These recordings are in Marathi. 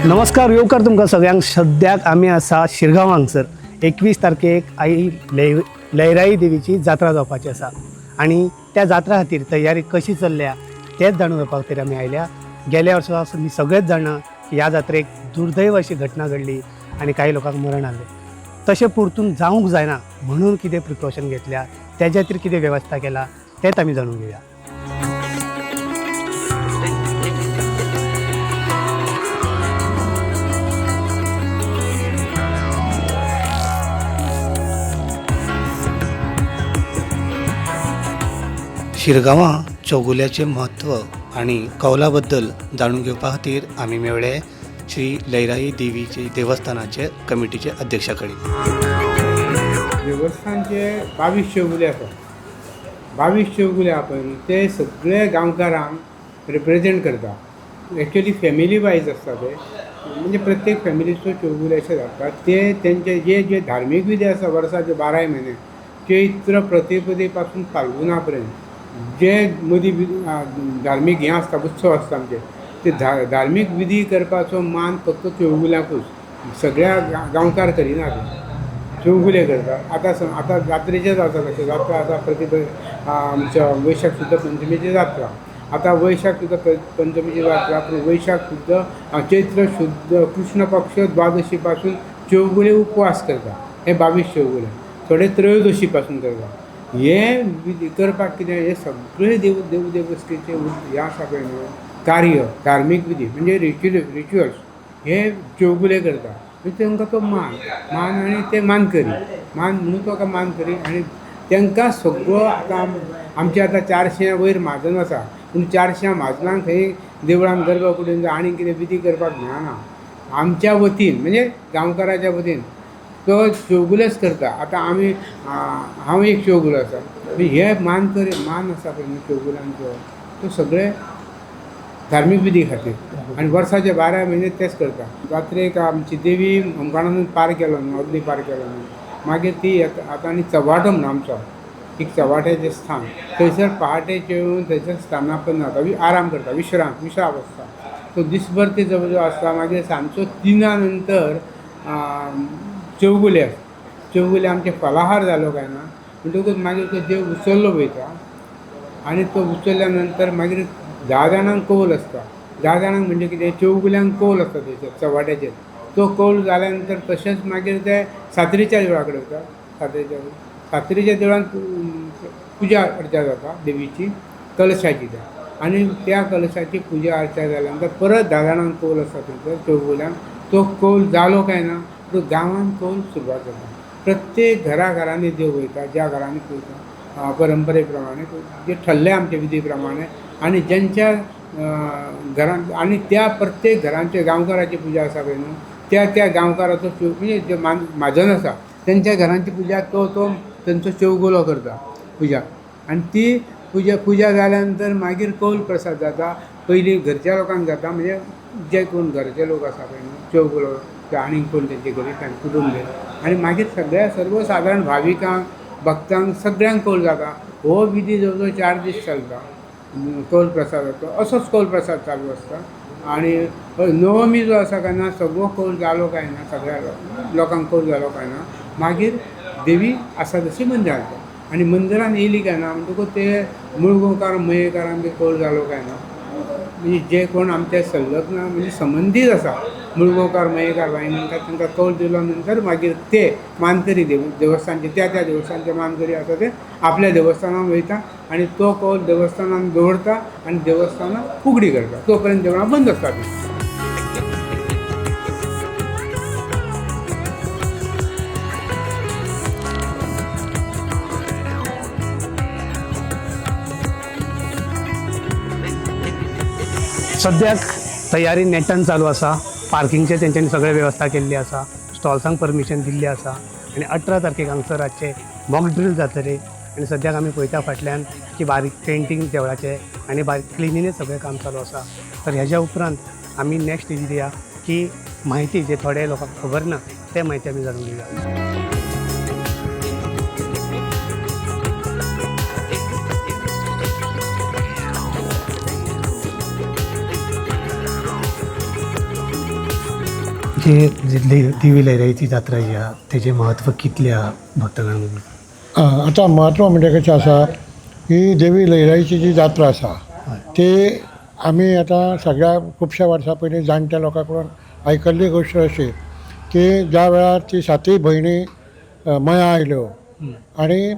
नमस्कार, येवकार तुमकां सगळ्यांक. सद्याक आमी आसा शिरगांव हांगसर. 21 तारखेक आई लयराई देवीची जात्रा जावपाची आसा आनी त्या जात्रा खातीर तयारी कशी चल्ल्या तेच जाणून घेवपा खातीर आमी आयल्या. गेल्या वर्सा आमी सगळेच जाणा की ह्या जात्रेक दुर्दैव अशी घटना घडली आनी काही लोकांक मरण आलें. तशें परतून जावंक जायना म्हणून कितें प्रिकॉशन घेतल्या, तेच्या खातीर कितें वेवस्था केला तेच आमी जाणून घेवया. शिरगांवा चौगुल्याचे म्हत्व आणि कौला बद्दल जाणून घेवपा खातीर आमी मेवळे श्री लयराई देवीचे देवस्थानाचे कमिटीचे अध्यक्षा कडेन. देवस्थानचे 22 चौगुले आसा. 22 चौगुले आहा पळय ते सगळे गांवकारांक रिप्रेझेंट करता. एक्चुअली फॅमिली वायज आसता ते, म्हणजे प्रत्येक फॅमिलीचो चौगुले अशें जाता. ते तेंचे जे धार्मीक विधी आसा वर्साचे 12 म्हयने, चैत्र प्रतिपदे पासून फाल्गुना पर्यंत जे मदीं धार्मीक हें आसता, उत्सव आसता आमचे, ते धार्मीक विधी करपाचो मान फक्त चौगुल्याकूच. सगळ्या गांवकार करिना ते, चौगुले करता. आतां जात्रेचें जाता कशें जात्रा आतां आमच्या वैशाख शुद्ध पंचमीची जात्रा. आतां वैशाख शुद्ध पंचमीची जात्रा, पूण वैशाख शुद्ध चैत्र शुद्ध कृष्ण पक्ष द्वादशी पासून चौगुले उपवास करता. हे 22 चौगुले. थोडे त्रयोदशी पासून करता. हे विधी करपाक कितें, हे सगळे देवस्थेचे हे आसा पळय न्हू कार्य, धार्मीक विधी म्हणजे रिच्युअल्स हे चौगुले करता. तांकां तो मान आनी ते मानकरी म्हणून तो मानकरी. आनी तांकां सगळो आतां आमचे आतां 400 वयर म्हाजन आसा, पूण 400 म्हाजनांक थंय देवळान गर्भकुडीन जावं आनी कितें विधी करपाक मेळना. आमच्या वतीन म्हणजे गांवकाराच्या वतीन तो चौगुलेच करता. आतां आमी हांव एक चौगुलो आसा. हे मान आसा पळय चौगुल्यांचो, तो सगळे धार्मीक विधी खातीर आनी वर्साचे 12 म्हयने तेच करता. जात्रेक आमची देवी होमखणानूच पार केलो न्हू, अग्नी पार केलो न्हू, मागीर ती आतां आनी चवाटो म्हणून आमचो एक चवाट्याचें स्थान, थंयसर पहाटेचे येवन थंयसर स्थानापन्न जाता, आराम करता, विश्राम आसता. तो दिसभर ते जवळ जवळ आसता. मागीर सांजचो 3 नंतर चौगुले आमचे फलाहार जालो काय ना म्हणटकूच मागीर तो देव उचललो वयता. आनी तो उचलल्या नंतर मागीर 10 जाणांक कौल आसता. 10 जाणांक म्हणजे कितें, चौगुल्यांक कौल आसता थंयसर चवाट्याचेर. तो कौल जाल्या नंतर तशेंच मागीर ते सातेरीच्या देवळा कडेन वता. सातेरीच्या देवळान पुजा अर्चा जाता देवीची, कलशाची त्या. आनी त्या कलशाची पुजा अर्चा जाल्या नंतर परत 10 जाणांक कौल आसता थंयसर चौगुल्यांक. तो कौल जालो काय ना तो गांवांत कौल सुरवात जाता. प्रत्येक घरांनी देव वयता, ज्या घरांनी पळयता परंपरे प्रमाणे जे ठरले आमचे विधी प्रमाणे. आनी ज्यांच्या घरांत आनी त्या प्रत्येक घरांचे गांवकाराची पुजा आसा पळय न्हू, त्या गांवकाराचो म्हणजे जे म्हाजन आसा तेंच्या घरांची पुजा तो तेंचो चौगुलो करता पुजा. आनी ती पुजा जाल्या नंतर मागीर कौल प्रसाद जाता. पयलीं घरच्या लोकांक जाता, म्हणजे जे कोण घरचे लोक आसा पळय न्हू चौगुलो आनीक कोण तेंचे करीत कुटुंब. आनी मागीर सगळ्या सर्वसाधारण भाविकांक भक्तांक सगळ्यांक कौल जाता. हो विधी जवळ जवळ 4 दीस चलता. कौल प्रसाद जाता, असोच कौल प्रसाद चालू आसता. आनी नवमी जो आसा काय ना सगळो कौल जालो काय ना, सगळ्या लोकांक कौल जालो काय ना मागीर देवी आसा तशी मंदिरांत जाता. आनी मंदिरान येयली काय ना म्हणटकूच ते मुळगांवकार मयेकारांक बी कौल जालो काय ना, म्हणजे जे कोण आमचे संलग्न म्हणजे संबंदीत आसा मुळगांवकार मयेकार बाई म्हणटात तांकां कौल दिलो नंतर मागीर ते मानकरी देवस्थानचे त्या देवस्थानचे मानकरी आसा ते आपल्या देवस्थानान वयता आनी तो कौल देवस्थानान दवरता आनी देवस्थानान फुगडी करता. तोपर्यंत देवळां बंद आसता ती. सद्याक तयारी नेटान चालू आसा. पार्किंगचे तेंच्यांनी सगळे वेवस्था केल्ली आसा, स्टॉल्सांक परमिशन दिल्ली आसा. आनी 18 तारखेक हांगसर रातचे मॉक ड्रील जातले. आनी सद्याक आमी पळयता फाटल्यान की बारीक पेंटींग देवळाचें आनी बारीक क्लिनिंगेच सगळें काम चालू आसा. तर हेज्या उपरांत आमी नेक्स्ट हेजी दिया की म्हायती जे थोडे लोकांक खबर ना ते म्हायती आमी जाणून घेवया. अशी देवी लयराईची जात्रा जी आहा तेजें म्हत्व कितलें आहा भक्तगण मदीं? आता म्हत्व म्हणजे कशें आसा ही देवी लयराईची जी जात्रा आसा ती आमी आतां सगळ्या खुबश्या वर्सां पयलीं जाणट्या लोकां कडून आयकल्ली गोश्ट अशी की ज्या वेळार ती सातूय भयणी मया आयल्यो आनी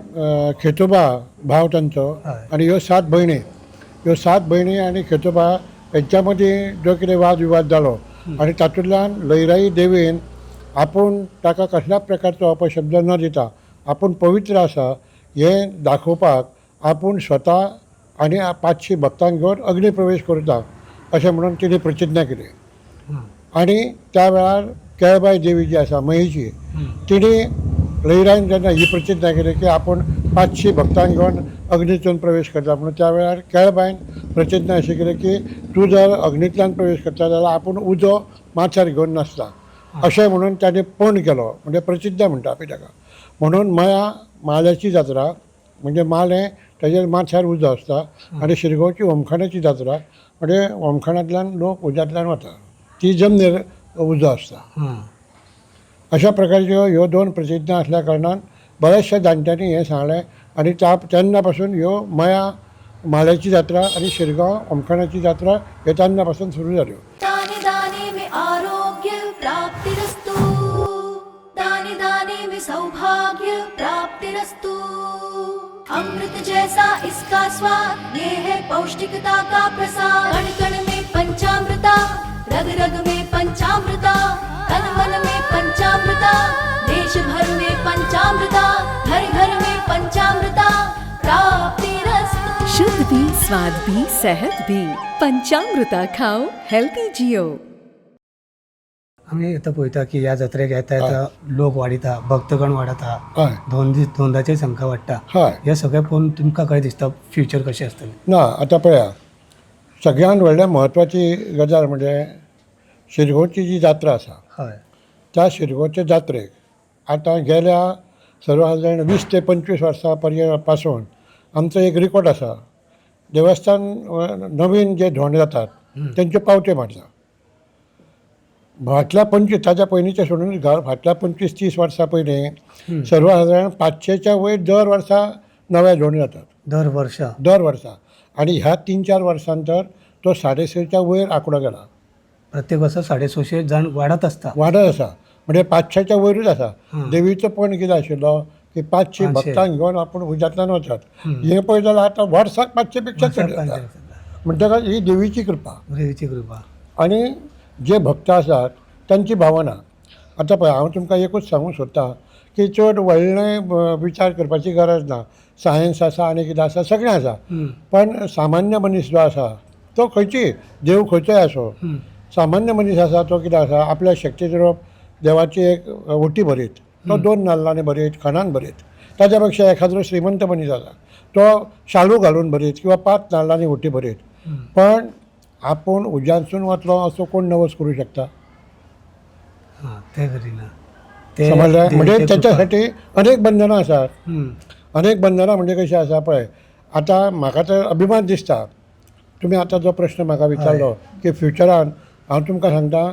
खेतोबा भाव तांचो आनी ह्यो 7 भयणी, ह्यो 7 भयणी आनी खेतोबा हेंच्या मदीं जो कितें वाद विवाद जालो आनी तातूंतल्यान लयराई देवीन आपूण ताका कसल्या प्रकारचो अपशब्द न दिता आपूण पवित्र आसा हें दाखोवपाक आपूण स्वता आनी 500 भक्तांक घेवन अग्नी प्रवेश करता अशें म्हणून तिणें प्रतिज्ञा केली. आनी त्या वेळार केळबाई देवी जी आसा मयेची तिणी लयराईन जेन्ना ही प्रतिज्ञा केली की आपूण 500 भक्तांक घेवन अग्नीतून प्रवेश करता म्हणून त्या वेळार केळबाईन प्रतिज्ञा अशी केली की तूं जर अग्नींतल्यान प्रवेश करता जाल्यार आपूण उजो माथ्यार घेवन नासता अशें म्हणून ताणें पण केलो म्हणजे प्रतिज्ञा म्हणटा आमी ताका. म्हणून मया माल्याची जात्रा म्हणजे माल हें ताजेर माथ्यार उजो आसता आनी शिरगांवची होमखाणाची जात्रा म्हणजे होमखाणांतल्यान लोक उज्यांतल्यान वता ती जमनीर उजो आसता. अशा प्रकारच्यो ह्यो 2 प्रतिज्ञा आसल्या कारणान बऱ्याचशा जाणट्यांनी हें सांगलें आनी तेन्ना पासून ह्यो मया माल्याची जात्रा आनी शिरगांव होमखाणाची जात्रा ह्यो तेन्ना पासून सुरू जाल्यो. दाने दाने में आरोग्य प्राप्तिरस्तु, दाने दाने में सौभाग्य प्राप्तिरस्तु, अमृत जैसा इसका स्वाद, ये है पौष्टिकता का प्रसाद, कण कण में पंचामृता, रग रग में पंचामृता, तन मन में पंचामृता, देश भर में पंचामृता, घर घर में पंचामृता प्राप्तिरस्तु. शुद्ध भी, स्वाद भी, सेहत भी. पंचामृता खाओ, हेल्थी जियो. आमी आतां पळयता की ह्या जात्रेक येता येता लोक वाडीता, भक्तगण वाडता, हय धोंदाची संख्या वाडटा. हय हें सगळें पळोवन तुमकां कशें दिसता फ्युचर कशें आसतलें? ना आतां पळया सगळ्यान व्हडल्या म्हत्वाची गजाल म्हणजे शिरगांवची जी जात्रा आसा हय त्या शिरगांवच्या जात्रेक आतां गेल्या सर्वसाधारण 20 ते 25 वर्सां पासून आमचो एक रिकॉर्ड आसा. देवस्थान नवीन जे धोंड जातात तेंचे पावटे मारता. फाटल्या 25 ताच्या पयलींचे सोडून फाटल्या 25-30 वर्सां पयलीं सर्वसाधारण 500च्या वयर दर वर्सा नवे धोंड जातात दर वर्सा आनी ह्या 3-4 वर्सां तर तो 650च्या वयर आंकडो गेला. प्रत्येक वर्सा 650 जाण वाडत आसता. वाडत आसा म्हणजे 500च्या वयरूच आसा. देवीचो पण कितें आशिल्लो की 500 भक्तांक घेवन आपूण उज्यांतल्यान वतात. हें पळय जाल्यार आतां वर्साक 500 पेक्षा चड जाता. म्हणटकच ही देवीची कृपा आनी जे भक्त आसात तांची भावना. आतां पळय हांव तुमकां एकूच सांगूंक सोदतां की चड व्हडलें विचार करपाची गरज ना. सायन्स आसा आनी कितें आसा सगळें आसा पण सामान्य मनीस जो आसा तो खंयची देव खंयचोय आसो सामान्य मनीस आसा तो कितें आसा आपल्या शक्तीचेर देवाची एक ओटी भरीत तो 2 नाल्लांनी भरीत खणान भरीत. ताच्या पेक्षा एखादो श्रीमंत मनीस आसा तो शालू घालून भरीत किंवा 5 नाल्लांनी ओटी भरीत. पण आपूण उज्यांतसून वतलो असो कोण नवस करूं शकता? ते करिना. समजलें? म्हणजे त्याच्यासाठी अनेक बंधनां आसात. अनेक बंधनां म्हणजे कशी आसा पळय आतां म्हाका तर अभिमान दिसता. तुमी आतां जो प्रश्न म्हाका विचारलो की फ्युचरान हांव तुमकां सांगता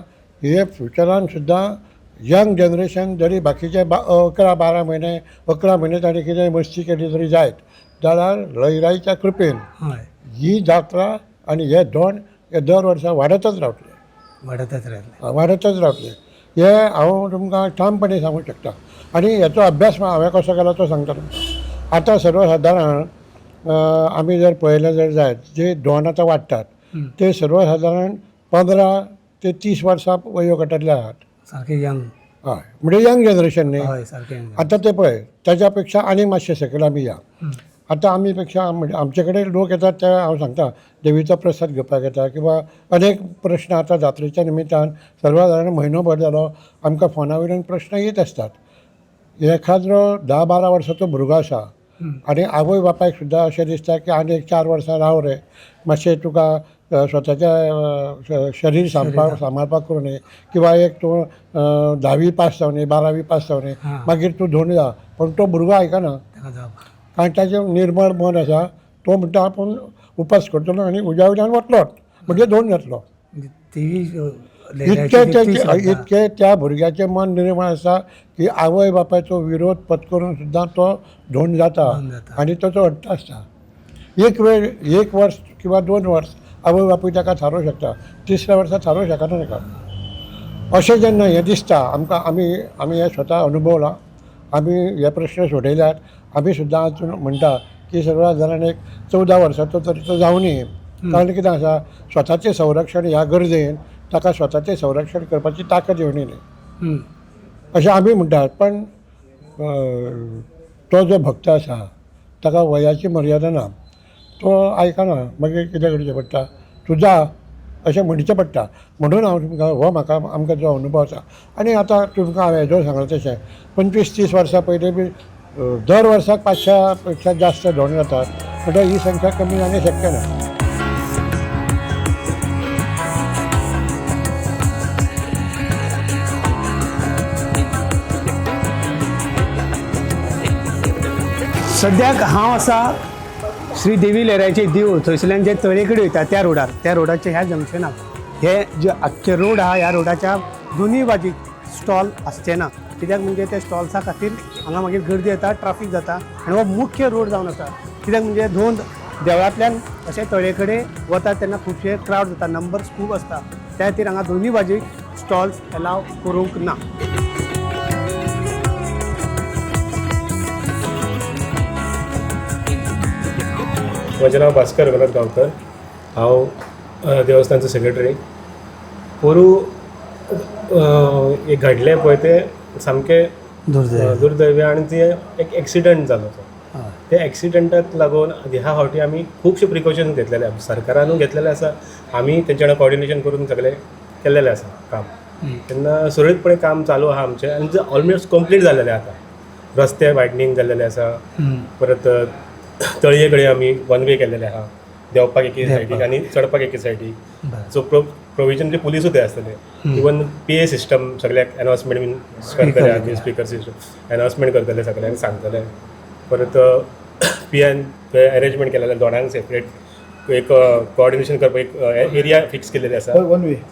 हे फ्युचरान सुद्दां यंग जनरेशन जरी बाकीचे 11-12 म्हयने 11 म्हयने ताणें कितें मस्ती केली जरी जायत जाल्यार लयराईच्या कृपेन ही जात्रा आनी हे धोंड हे दर वर्सा वाडतच रावतले. हे हांव तुमकां ठामपणे सांगूंक शकता. आनी हेचो अभ्यास हांवें कसो केला तो सांगता तुमकां. आतां सर्वसाधारण आमी जर पळयलें जर जायत जे धोंड आतां वाडटात ते सर्वसाधारण 15 ते 30 वर्सां वयोगटांतले आहात. सारके यंग. हय म्हणजे यंग जनरेशन न्ही. हय सारके यंग. आतां ते पळय ताच्या पेक्षा आनी मातशे सकयल आमी या. आतां आमी पेक्षा म्हणजे आमचे कडेन लोक येतात ते हांव सांगता देवीचो प्रसाद घेवपाक येता किंवा अनेक प्रश्न आतां जात्रेच्या निमित्तान सर्वसाधारण म्हयनोभर जालो आमकां फोना वयल्यान प्रश्न येत आसतात. एखादो 10-12 वर्साचो भुरगो आसा आनी आवय बापायक सुद्दां अशें दिसता की आनी एक 4 वर्सां राव रे मातशें तुका स्वताच्या शरीर सांबाळपाक करूं न्ही किंवा एक तूं 10वी पास जावनी 12वी पास जावनी मागीर तूं धोंड जा. पण तो भुरगो आयकना कारण ताचें निर्मळ मन आसा. तो म्हणटा आपूण उपास करतलो आनी उज्या वयल्यान वतलोच म्हणजे धोंड जातलो. ती इतके त्या भुरग्याचें मन निर्माण आसा की आवय बापायचो विरोध पत्करून सुद्दां तो धोंड जाता आनी ताचो हट्ट आसता. एक वर्स किंवा 2 वर्स आवय बापूय ताका थारोवंक शकता, 3ऱ्या वर्सा थारोवंक शकना ताका. अशें जेन्ना हें दिसता आमकां आमी हें स्वता अनुभवलां, आमी हे प्रश्न सोडयल्यात. आमी सुद्दां आजून म्हणटा की सर्वात जाणांनी एक 14 वर्साचो तरी तो जावं न्ही. कारण कितें आसा, स्वताचें संरक्षण ह्या गरजेन ताका स्वताचें संरक्षण करपाची ताकद येवनी न्ही अशें आमी म्हणटात. पण तो जो भक्त आसा ताका वयाची मर्यादा ना, तो आयकना. मागीर कितें करचें पडटा, तूं जा अशें म्हणचें पडटा. म्हणून हांव तुमकां हो आमकां जो अनुभव आसा. आनी आतां तुमकां हांवें हेजो सांगलें तशें 25-30 वर्सां पयलीं बी दर वर्साक 500 पेक्षा जास्त धोंड जातात. म्हणटकीर ही संख्या कमी जावंक शक्य ना. सद्याक हांव आसा श्री देवी लहराईचे देवूळ, थंयसरल्यान जे तळेकडेन वयता त्या रोडाच्या ह्या जंक्शनाक हे जे आख्खे रोड आहा, ह्या रोडाच्या दोनूय बाजूक स्टॉल आसचे ना. कित्याक म्हणजे त्या स्टॉल्सा खातीर हांगा मागीर गर्दी येता, ट्राफीक जाता आनी हो मुख्य रोड जावन आसा. कित्याक म्हणजे धोंड देवळांतल्यान अशें तळे कडेन वता तेन्ना खुबशे क्रावड जाता, नंबर्स खूब आसता. त्या खातीर हांगा दोनूय बाजूक स्टॉल्स एलाव करूंक ना. म्हजें नांव भास्कर रघुनाथ गांवकर. हांव देवस्थानचो सेक्रेटरी. पोरू एक घडलें पळय तें सामकें दुर्दैवी आनी तें एक एक्सिडंट जालो तो. त्या एक्सिडंटाक लागून ह्या फावटी आमी खुबशे प्रिकॉशन्स घेतलेले आसा, सरकारानूय घेतलेले आसा, आमी तेंच्या वांगडा कॉर्डिनेशन करून सगळें केल्लेलें आसा काम. तेन्ना सुरळीतपणे काम चालू आहा आमचें आनी तें ऑलमोस्ट कंप्लीट जाल्लेलें आतां. रस्ते वायडनींग जाल्लेले आसा, परत तळये कडेन आमी वन वे केल्लेले आहा, देंवपाक एके सायडीक आनी चडपाक एके सायडीक. सो प्रोविजन जे पुलीसूय ते आसतले. इवन PA सिस्टम सगळ्याक अनाउन्समेंट बीन करतले, स्पिकर सिस्टम अनाउन्समेंट करतले, सगळ्यांक सांगतले. परत PN अरेंजमेंट केलेले दोनांक सेपरेट एक कॉर्डिनेशन करपाक एक एरिया फिक्स केलेले आसा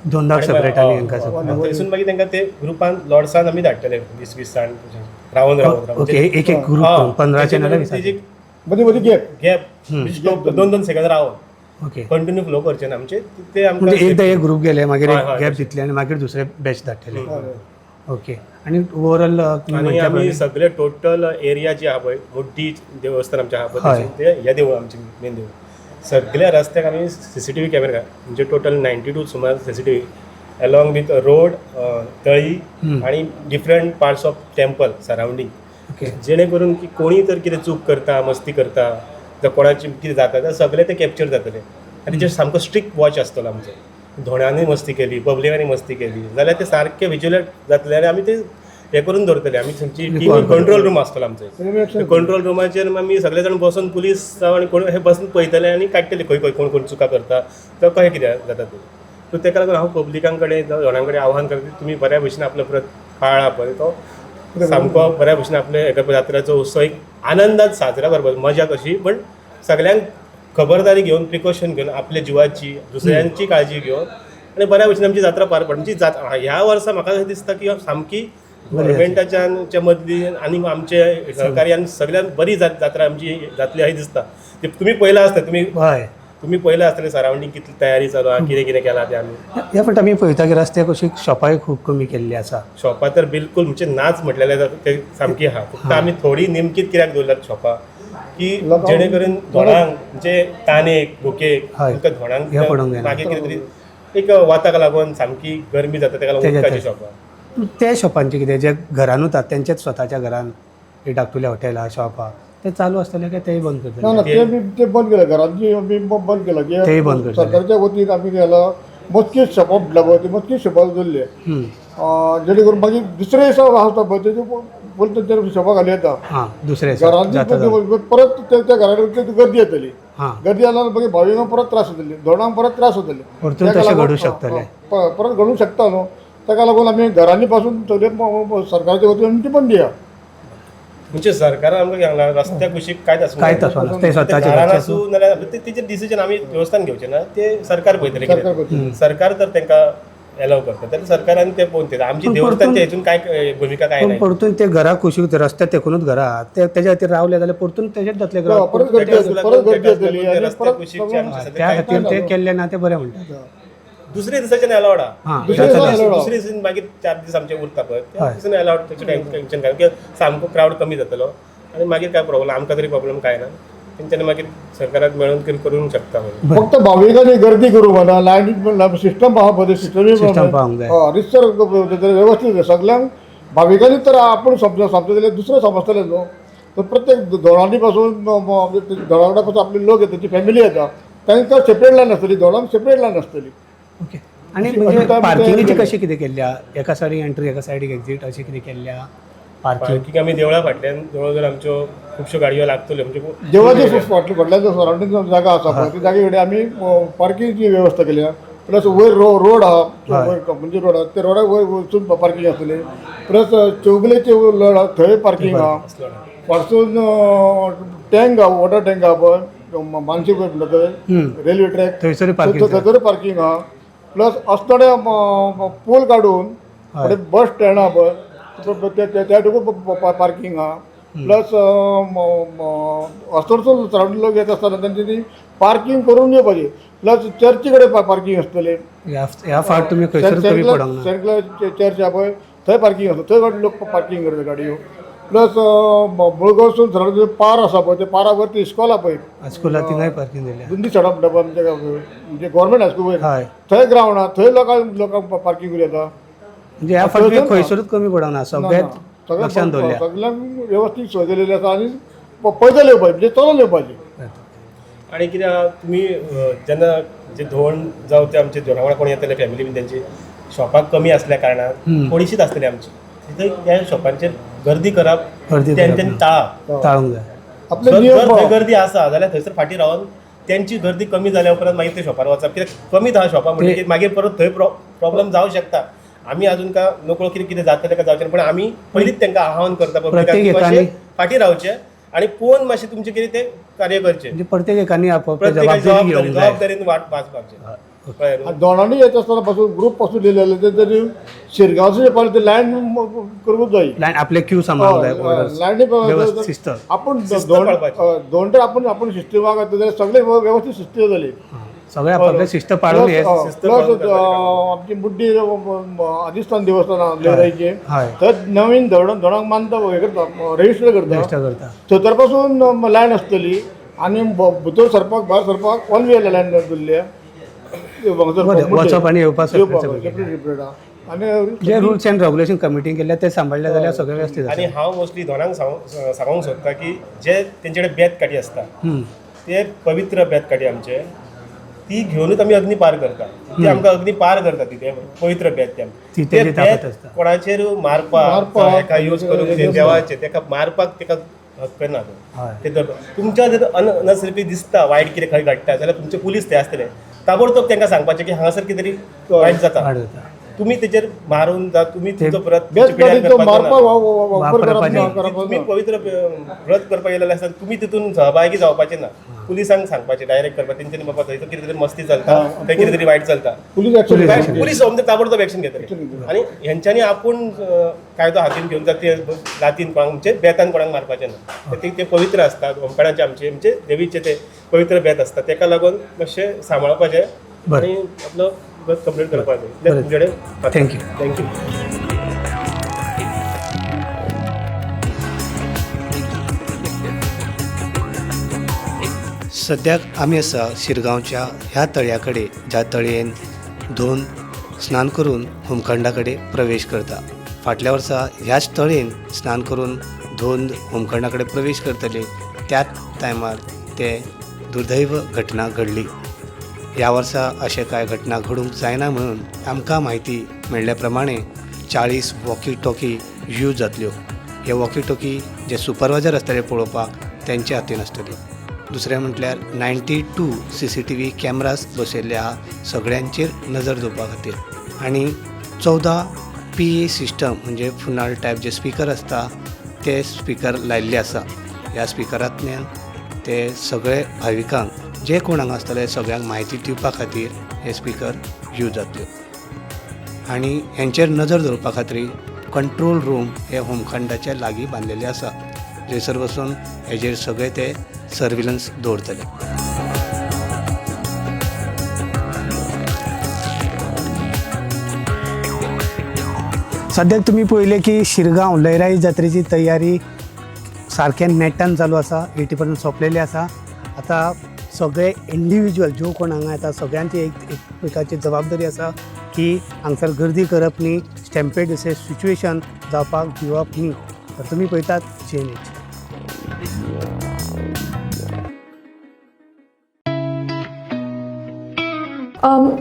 दोनदाक सेपरेट आनी हांकां थंयसून मागीर तांकां ते ग्रुपान लॉर्ड्सान आमी धाडटले 20-20 जाण रावन ओके. एक ग्रुप 15 नाल्यार मदीं मदीं gap 2-2 second Ravan okay. Continue flow करचे ना. आमचे ते आमकां म्हणजे एकदा एक ग्रुप गेले मागीर हय, एक हय, गॅप दितले आनी मागीर दुसरे बॅच धाडटले. ओके. आनी ओवरऑल आनी आमी सगळे टोटल एरिया जी आहा पळय मुड्डी देवस्थान आमचें आहा पळय ते हे देवूळ आमचें मेन देवूळ. सगळ्या रस्त्याक आमी CCTV कॅमेरा म्हणजे टोटल 92 सुमार CCTV अलॉंग विथ रोड, तळी आनी different parts of temple surrounding. जेणे करून की कोणी तर कितें चूक करता, मस्ती करता, जावं कोणाची कितें जाता ते सगळे ते कॅप्चर जातले. आनी जे सामको स्ट्रिक्ट वॉच आसतलो आमचो. धोंडांनी मस्ती केली, पब्लिकांनी मस्ती केली जाल्यार ते सारके विज्युलेट जातले आनी आमी ते हे करून दवरतले. आमी थंयची टीम कंट्रोल रूम आसतलो आमचो. कंट्रोल रूमाचेर आमी सगळे जाण बसून पुलीस जावं आनी कोण हे बसून पळयतले आनी काडटले खंय कोण कोण चुका करता जावं कशें कितें जाता ते. सो तेका लागून हांव पब्लिकां कडेन जावं धोंडां कडेन आव्हान करता, तुमी बऱ्या भशेन आपलो पाळा पळय तो सामको बऱ्या भशेन आपले हेका जात्रेचो उत्सव एक आनंदात साजरा करपाचो, मजा कशी. पण सगळ्यांक खबरदारी घेवन, प्रिकॉशन घेवन, आपल्या जिवाची दुसऱ्यांची काळजी घेवन आनी बऱ्या भशेन आमची जात्रा पार पड. म्हणजे ह्या वर्सा म्हाका अशें दिसता की सामकी गव्हर्मेंटाच्या मदली आनी आमचे सहकार्यान सगळ्यान बरी जात्रा आमची जातली अशें दिसता. तुमी पळयला आसता, तुमी पळयला आसतलें सरावंडींग कितली तयारी चालू आहा, कितें कितें केलां तें आमी. ह्या फावट आमी पळयता की रस्त्याक अशी शॉपाय खूब कमी केल्ली आसा. शॉपां तर बिलकूल म्हणजे नाच म्हटलेले जाता ते सामकी आहा. फक्त आमी थोडी नेमकीत कित्याक दवरल्यात शॉपां की जेणे करून धोणांक म्हणजे तानेक भुकेक तुमकां धोणांक मागीर कितें तरी एक वाताक लागून सामकी गरमी जाता तेका लागून उदकाची शॉपां. त्या शॉपांचे कितें जे घरान उरतात तेंचेच स्वताच्या घरान धाकटुले हॉटेल आहा, शॉप आहा, ते चालू आसतले काय तेय बंद करतले? ना ते बंद केलं, घरांची बंद केलं की सरकारच्या वतीन आमी केला मजकीच शॉपां म्हटल्या पळय ती मजकीच शॉपां दवरले. जेणे करून मागीर दुसरे दिसा आसता पळय तेजे परत तेंचे शॉपां घाली येता दुसरे घरांची परत त्या घराकडे गर्दी येतली. गर्दी जाल्यार मागीर भाविकांक परत त्रास जातले, धोंडांक परत त्रास जातले, घडू शकतले, परत घडूंक शकता न्हू. ताका लागून आमी घरांनी पासून सगळे सरकारच्या वतीन आमी ती बंद दिया. म्हणजे सरकारान आमकां सांगला रस्त्याक कुशीक कांयच आसूं ते स्वताच्या आसूं नाल्यार तेजें डिसिजन आमी देवस्थान घेवचें ना, ते सरकार पळयतलें. सरकार तर तांकां अलाव करतात तर सरकारान ते पळोवन घेता. आमची पण देवस्थानच्या परतून- हेतून काय भूमिका काय पण नाही. परतून ते घरा कुशीक रस्त्यात तेकूनच घरा त्याच्या खातीर रावले जाल्यार परतून तेजेच जातले घरा परत गर्दी त्याच्याच येतली, लागून परत गर्दी त्याच्याच येतली लागून ते आणि रस्त्या परत कुशीकचे आमचे सध्या त्या काय खातीर काय ते झालं? केल्ले ना ते बरें म्हणटा. दुसरे दिसाच्यान अलावड हां दुसऱ्या जाता दिसा- allowed. दुसरे दिसून मागीर 4 दीस आमचे उरता पळय त्या हय. दिसांनी अलावड त्याचे टेन्शन काय कित्याक सामको क्रावड कमी जातलो आनी मागीर काय प्रॉब्लेम आमकां तरी प्रॉब्लेम काय ना तेंच्यांनी मागीर सरकाराक मेळून करूंक शकता म्हणून. बरं. फक्त भाविकांनी गर्दी करू म्हणा लायनीत सिस्टम पाहा System पाहूंक जाय. रिसर व्यवस्थित आहे. सगळ्यांक भाविकांनी तर आपण समजता जाल्यार दुसरं समजतले न्हू. तर प्रत्येक धोळांनी पासून धोळाकडा पासून आपले लोक येतात ती फॅमिली येता तांकां सेपरेट लायन आसतली धोळांक सेपरेट लायन आसतली. ओके. आणि अशी- म्हणजे अशी काय पार्किंगेची म्हणजे- कशी कितें केल्ल्या एका सायडीक एंट्री एका सायडीक एक्झीट अशी कितें केल्ल्या पार्किंग पार्किंग आमी देवळा फाटल्यान जवळ जवळ आमच्यो खुबश्यो गाडयो लागतल्यो म्हणजे जेव्हा फाटल्या जो सराउंडिंग जागा आसा पळय त्या जागे कडेन आमी पार्किंगची व्यवस्था केल्या. प्लस वयर रोड आहा वयर म्हणजे रोड आहा ते रोडाक वयर वचून पार्किंग आसतलें. प्लस चौगुलेचे रोड आहा थंय पार्किंग आहा. फाटसून टँक आहा वॉटर टँक आहा पळय मानसी पळय म्हणटा थंय रेल्वे ट्रॅक थंयसर पार्किंग थंय पार्किंग आहा. प्लस अस्तडे पूल काडून बस स्टँड आहा पळय त्या ठिकाणी पार्किंग आहा. प्लस अस्तरसून सराउंडिंग लोक येत आसतना तेंच्यांनी पार्किंग करून घेवपाचें. प्लस चर्ची कडेन पार्किंग आसतलें. ह्या फावट तुमी खंयसर कमी पडोंक ना. सेंट क्लॉज चर्च आहा पळय थंय पार्किंग आसता थंय लोक पार्किंग करता गाडयो. प्लस मुळगांवसून सराउंडिंग पार आसा पळय ते पारा वरती इस्कॉल आहा पळय हायस्कुला थिंगाय पार्किंग दिल्या. दुंदी सडा म्हणटा पळय आमच्या म्हणजे गव्हर्मेंट हायस्कूल वयर हय थंय ग्रावंड आहा थंय लोकांक पार्किंग करूं येता. म्हणजे ह्या फावट तुमी खंयसरूच कमी पडोंक ना सगळ्यात लक्षांत दवरल्या. सगळ्यांक व्यवस्थीत सोय केलेली आसा आनी पैदल येवपाचें म्हणजे चलून येवपाचें. आणि कित्याक तुमी जेन्ना जे धोंड जावं ते आमचे जेवणा वांगडा कोण येतले फॅमिली बी तेंची शॉपाक कमी आसल्या कारणान थोडीशीच आसतली आमची थंय त्या शॉपांचेर गर्दी करप गर्दी करप तेंच्यांनी ना. टाळप. टाळूंक जाय. आपले जर नियम थंय गर्दी आसा जाल्यार थंयसर फाटीं रावन त्यांची गर्दी कमी जाल्या उपरांत मागीर ते शॉपार वचप कित्याक कमी धा शॉपां म्हणजे मागीर परत थंय प्रॉब्लेम जावं शकता. आमी अजून का नकळो कितें कितें जातलें काय जावचें पण आमी पयलींच तांकां आवाहन करता प्रत्येक पब्लिकाक एकाने- फाटीं रावचें आनी पळोवन मातशें तुमचें कितें तें कार्य करचें. म्हणजे प्रत्येक एकानी आपापली प्रत्येकाची जबाबदारी घेवंक जाय. जबाबदारीन वाचपाचें. कळ्ळें न्हू? दोनांनी येत आसतना पासून ग्रूप पासून दिलेले ते तरी शिरगांवचे पासून ते लायन करूंक जाय. लायन आपले क्यू सांबाळूंक जाय. orders. लायनी व्यवस्थित शिस्त. आपण शिस्त पाळपाची. दोन तर आपण शिस्ती वागत जाल्यार सगळे व्यवस्थित शिस्ती जाली. सगळे आपापले शिस्त पाळून हे शिस्त पाळून प्लस आमची बुड्डी अधिष्ठान देवस्थान आहा लेराईचे हय थंय नवीन धोडांक मानता हे करता रजिस्टर करता रजिस्टर करता. थंय पासून लायन आसतली आनी भितर सरपाक भायर सरपाक वन वे लायन दवरली. वचप आनी येवपाक सेपरेट आहा. आनी जे रुल्स अँड रेग्युलेशन कमिटीन केल्या ते सांबाळले जाल्यार सगळें व्यवस्थित आनी आसा. हांव मोस्टली दोनांक सांगूंक सोदता की जे तेंचे कडेन बेत काठी आसता ते पवित्र बेत काठी आमचे ती घेवनूच आमी अग्नी पार करता. ती आमकां अग्नी पार करता ती ते पवित्र बेत ती ते तेजी ताकद बेत आसता. कोणाचेर मारपाक एका यूज करून देवाचे तेका मारपाक तेका हक्क ना तो. हय. ते तर तुमच्या जर अनसर्पी दिसता वायट कितें खंय घडटा जाल्यार तुमचे पुलीस ते आसतले ताबडतोब तांकां सांगपाचें की हांगासर कितें तरी वायट जाता वाड जाता. तुम्ही तेचेर मारून जा तुम्ही तुमचो परत बेस्ट तुमची पिड्यार गाडीचो करपाचो मारपाक ना. वापर करप तुम्ही पवित्र व्रत करपाक गेलेले आसता तुम्ही तितून सहभागी जावपाचे ना. पुलिसांक सांगपाचे डायरेक्ट करपाक तेंच्यांनी बाबा थंय कितें तरी मस्ती चलता थंय कितें तरी वायट चलता पुलीस एक्शन पुलीस समजा ताबडतोब एक्शन घेतले. आणि ह्यांच्यांनी आपूण कायदो हातीन घेवन जाता ते लातीन कोणाक म्हणजे बेतान कोणाक मारपाचें ना. ते पवित्र आसता होमकारांचे आमचे म्हणजे देवीचे ते पवित्र बेत आसता तेका लागून मातशें सांबाळपाचें बरें. आणि आपलो व्रत कंप्लीट करपाचें. बरें. तुमचे कडेन थँक्यू. थँक्यू. सद्याक आमी आसा शिरगांवच्या ह्या तळ्या कडेन ज्या तळयेन धोन स्नान करून होमखंडा कडेन प्रवेश करता. फाटल्या वर्सा ह्याच तळयेन स्नान करून धोन होमखंडा कडेन प्रवेश करतले त्याच टायमार ते दुर्दैव घटना घडली. ह्या वर्सा अशें कांय घटना घडूंक जायना म्हणून आमकां म्हायती मेळ्ळ्या प्रमाणे 40 वॉकी टॉकी यूज जातल्यो. हे वॉकी टॉकी जे सुपरवायझर आसतले पळोवपाक तेंच्या हातीन आसतल्यो. दुसरें म्हटल्यार 92 CCTV कॅमेराज बसयल्ले आहा सगळ्यांचेर नजर दवरपा खातीर. आनी 14 PA सिस्टम म्हणजे फुनाल टायप जे स्पिकर आसता ते स्पिकर लायिल्ले आसा. ह्या स्पिकरांतल्यान ते सगळे भाविकांक जे कोण हांगा आसतले सगळ्यांक म्हायती दिवपा खातीर हे स्पिकर यूज जातल्यो. आनी हेंचेर नजर दवरपा खातीर कंट्रोल रूम हे होमखंडाच्या लागीं बांदलेले आसा, जंयसर वचून हेजेर सगळे ते सर्विलन्स दवरतले. सद्याक तुमी पळयलें की शिरगांव लयराई जात्रेची तयारी सारकें नेटान चालू आसा, 80% सोंपलेली आसा. आतां सगळे इंडिविज्युअल जो कोण हांगा येता सगळ्यांची एकमेकाची जबाबदारी आसा की हांगसर गर्दी करप न्ही, स्टॅम्पेड अशें सिच्युएशन जावपाक दिवप न्ही. तर तुमी पळयतात चेंज.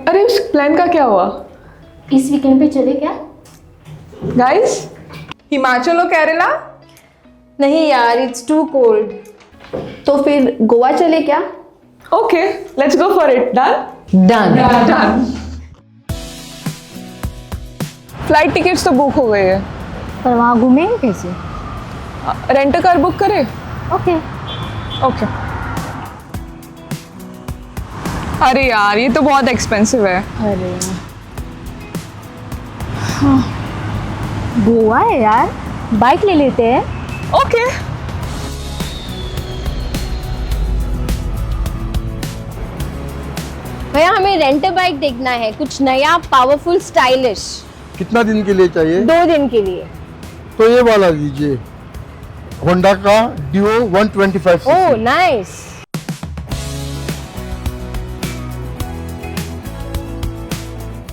अरे उस प्लान का क्या हुआ इस वीकेंड पे चले क्या? गाइस? हिमाचल और केरला? नहीं यार, इट्स टू कोल्ड. तो फिर गोवा चले क्या? Okay, let's go for it. Done done. Done. Flight tickets तो बुक हो गई है. पर वहाँ घूमेंगे कैसे? रेंट कार बुक करें? ओके. ओके. अरे यार ये तो बहुत एक्सपेंसिव है. अरे हाँ. गोवा है यार, बाइक ले लेते हैं. ओके. भैया हमें रेंट बाइक देखना है, कुछ नया पावरफुल स्टाइलिश. कितना दिन के लिए चाहिए? 2 दिन के लिए. तो ये वाला लीजिए, होंडा का Dio 125 oh cc. Nice.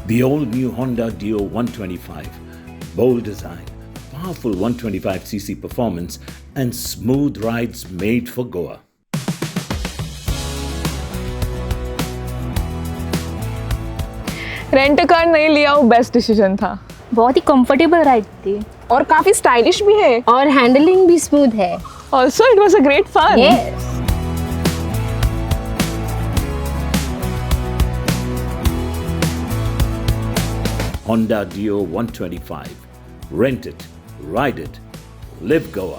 The all-new Honda Dio 125. Bold design, powerful 125cc performance, and smooth rides made for Goa. Rent car नहीं लिया वो बेस्ट डिसीजन था. बहुत ही कंफर्टेबल राइड थी और काफी स्टाइलिश भी है. और हैंडलिंग भी स्मूथ है. Also it was a great fun. Yes. Honda Dio 125. Rent it, ride it, live Goa.